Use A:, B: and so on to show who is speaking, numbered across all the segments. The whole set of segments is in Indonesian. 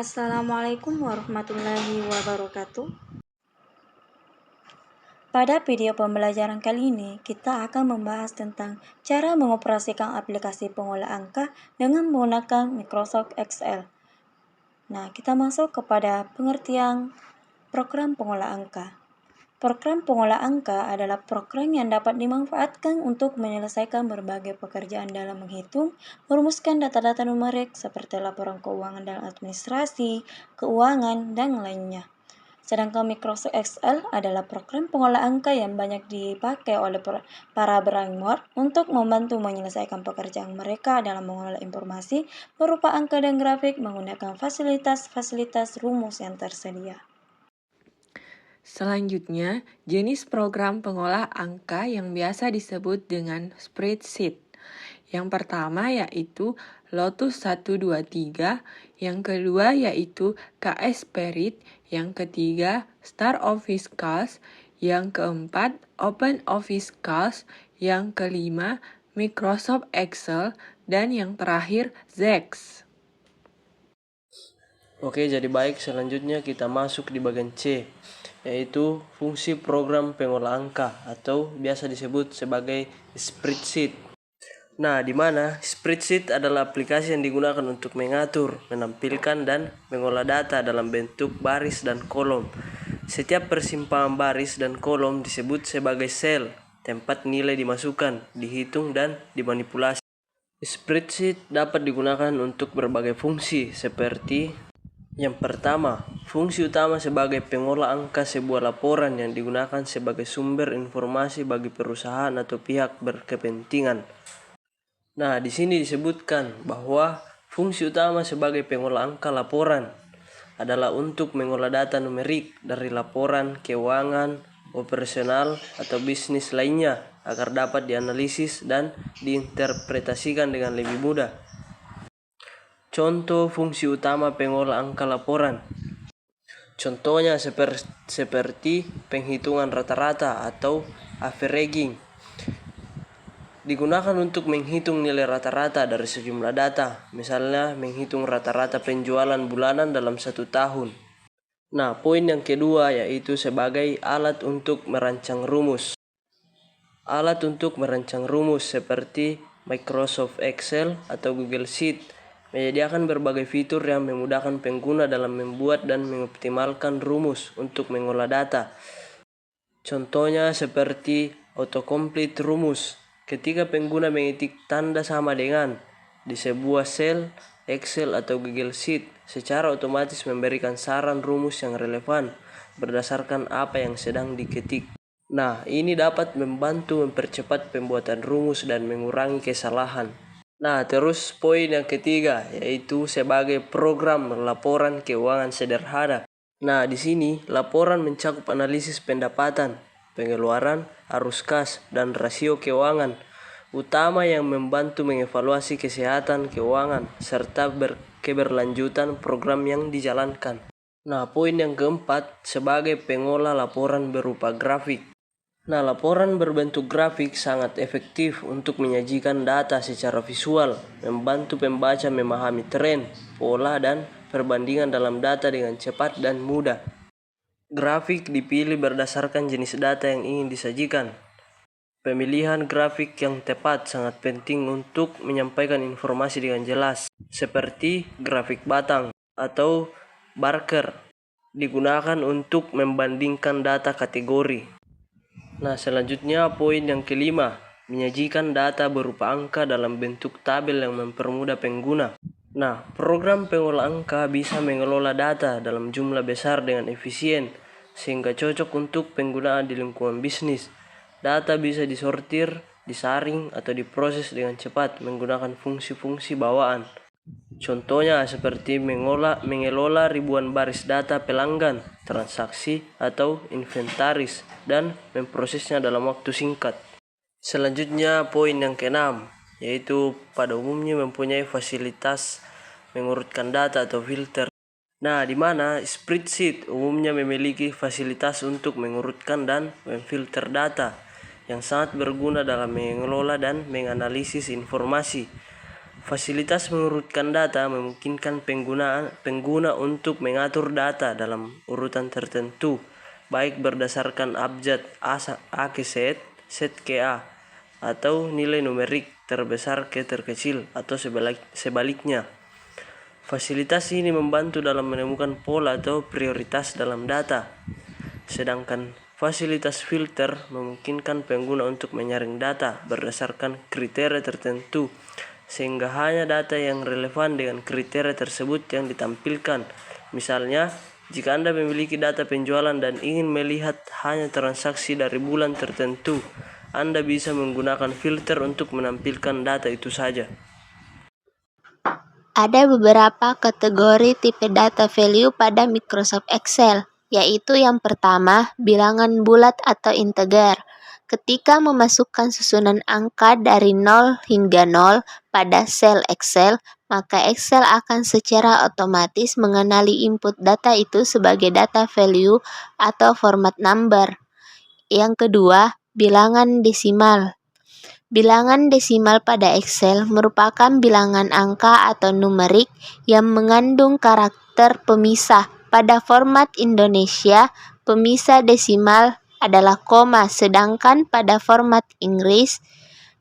A: Assalamualaikum warahmatullahi wabarakatuh. Pada video pembelajaran kali ini, kita akan membahas tentang cara mengoperasikan aplikasi pengolah angka dengan menggunakan Microsoft Excel. Nah, kita masuk kepada pengertian program pengolah angka. Program pengolah angka adalah program yang dapat dimanfaatkan untuk menyelesaikan berbagai pekerjaan dalam menghitung, merumuskan data-data numerik seperti laporan keuangan dan administrasi, keuangan, dan lainnya. Sedangkan Microsoft Excel adalah program pengolah angka yang banyak dipakai oleh para programmer untuk membantu menyelesaikan pekerjaan mereka dalam mengolah informasi berupa angka dan grafik menggunakan fasilitas-fasilitas rumus yang tersedia.
B: Selanjutnya, jenis program pengolah angka yang biasa disebut dengan spreadsheet. Yang pertama yaitu Lotus 123, yang kedua yaitu KS Perit, yang ketiga Star Office Calc, yang keempat Open Office Calc, yang kelima Microsoft Excel, dan yang terakhir Zax.
C: Oke, jadi baik, selanjutnya kita masuk di bagian C, yaitu fungsi program pengolah angka atau biasa disebut sebagai spreadsheet. Nah, di mana spreadsheet adalah aplikasi yang digunakan untuk mengatur, menampilkan, dan mengolah data dalam bentuk baris dan kolom. Setiap persimpangan baris dan kolom disebut sebagai sel, tempat nilai dimasukkan, dihitung, dan dimanipulasi. Spreadsheet dapat digunakan untuk berbagai fungsi seperti yang pertama, fungsi utama sebagai pengolah angka sebuah laporan yang digunakan sebagai sumber informasi bagi perusahaan atau pihak berkepentingan. Nah, di sini disebutkan bahwa fungsi utama sebagai pengolah angka laporan adalah untuk mengolah data numerik dari laporan keuangan, operasional, atau bisnis lainnya agar dapat dianalisis dan diinterpretasikan dengan lebih mudah. Contoh fungsi utama pengolah angka laporan. Contohnya seperti penghitungan rata-rata atau averaging. Digunakan untuk menghitung nilai rata-rata dari sejumlah data, misalnya menghitung rata-rata penjualan bulanan dalam 1 tahun. Nah, poin yang kedua yaitu sebagai alat untuk merancang rumus. Alat untuk merancang rumus seperti Microsoft Excel atau Google Sheet menyediakan berbagai fitur yang memudahkan pengguna dalam membuat dan mengoptimalkan rumus untuk mengolah data. Contohnya seperti autocomplete rumus. Ketika pengguna mengetik tanda sama dengan di sebuah sel Excel atau Google Sheet, secara otomatis memberikan saran rumus yang relevan berdasarkan apa yang sedang diketik. Nah, ini dapat membantu mempercepat pembuatan rumus dan mengurangi kesalahan. Nah, terus poin yang ketiga yaitu sebagai program laporan keuangan sederhana. Nah, di sini laporan mencakup analisis pendapatan, pengeluaran, arus kas, dan rasio keuangan utama yang membantu mengevaluasi kesehatan keuangan serta keberlanjutan program yang dijalankan. Nah, poin yang keempat sebagai pengolah laporan berupa grafik. Nah, laporan berbentuk grafik sangat efektif untuk menyajikan data secara visual, membantu pembaca memahami tren, pola, dan perbandingan dalam data dengan cepat dan mudah. Grafik dipilih berdasarkan jenis data yang ingin disajikan. Pemilihan grafik yang tepat sangat penting untuk menyampaikan informasi dengan jelas, seperti grafik batang atau barker, digunakan untuk membandingkan data kategori. Nah, selanjutnya poin yang kelima, menyajikan data berupa angka dalam bentuk tabel yang mempermudah pengguna. Nah, program pengolah angka bisa mengelola data dalam jumlah besar dengan efisien, sehingga cocok untuk penggunaan di lingkungan bisnis. Data bisa disortir, disaring, atau diproses dengan cepat menggunakan fungsi-fungsi bawaan. Contohnya seperti mengelola ribuan baris data pelanggan, transaksi, atau inventaris, dan memprosesnya dalam waktu singkat. Selanjutnya poin yang keenam, yaitu pada umumnya mempunyai fasilitas mengurutkan data atau filter. Nah, di mana spreadsheet umumnya memiliki fasilitas untuk mengurutkan dan memfilter data yang sangat berguna dalam mengelola dan menganalisis informasi. Fasilitas mengurutkan data memungkinkan pengguna untuk mengatur data dalam urutan tertentu, baik berdasarkan abjad A ke Z, Z ke A, atau nilai numerik terbesar ke terkecil, atau sebaliknya. Fasilitas ini membantu dalam menemukan pola atau prioritas dalam data. Sedangkan fasilitas filter memungkinkan pengguna untuk menyaring data berdasarkan kriteria tertentu, sehingga hanya data yang relevan dengan kriteria tersebut yang ditampilkan. Misalnya, jika Anda memiliki data penjualan dan ingin melihat hanya transaksi dari bulan tertentu, Anda bisa menggunakan filter untuk menampilkan data itu saja.
D: Ada beberapa kategori tipe data value pada Microsoft Excel, yaitu yang pertama, bilangan bulat atau integer. Ketika memasukkan susunan angka dari 0 hingga 0 pada sel Excel, maka Excel akan secara otomatis mengenali input data itu sebagai data value atau format number. Yang kedua, bilangan desimal. Bilangan desimal pada Excel merupakan bilangan angka atau numerik yang mengandung karakter pemisah. Pada format Indonesia, pemisah desimal adalah koma, sedangkan pada format Inggris,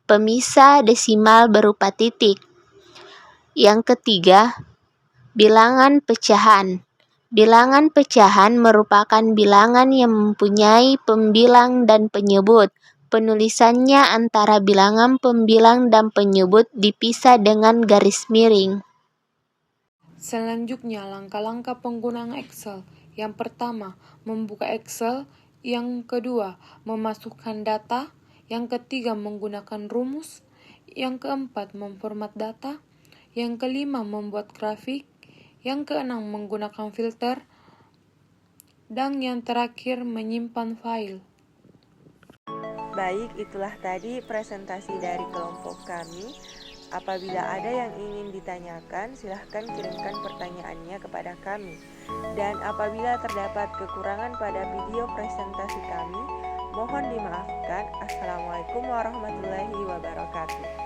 D: pemisah desimal berupa titik. Yang ketiga, bilangan pecahan. Bilangan pecahan merupakan bilangan yang mempunyai pembilang dan penyebut. Penulisannya antara bilangan pembilang dan penyebut dipisah dengan garis miring.
B: Selanjutnya, langkah-langkah penggunaan Excel. Yang pertama, membuka Excel. Yang kedua, memasukkan data. Yang ketiga, menggunakan rumus. Yang keempat, memformat data. Yang kelima, membuat grafik. Yang keenam, menggunakan filter. Dan yang terakhir, menyimpan file.
E: Baik, itulah tadi presentasi dari kelompok kami. Apabila ada yang ingin ditanyakan, silahkan kirimkan pertanyaannya kepada kami. Dan apabila terdapat kekurangan pada video presentasi kami, mohon dimaafkan. Assalamualaikum warahmatullahi wabarakatuh.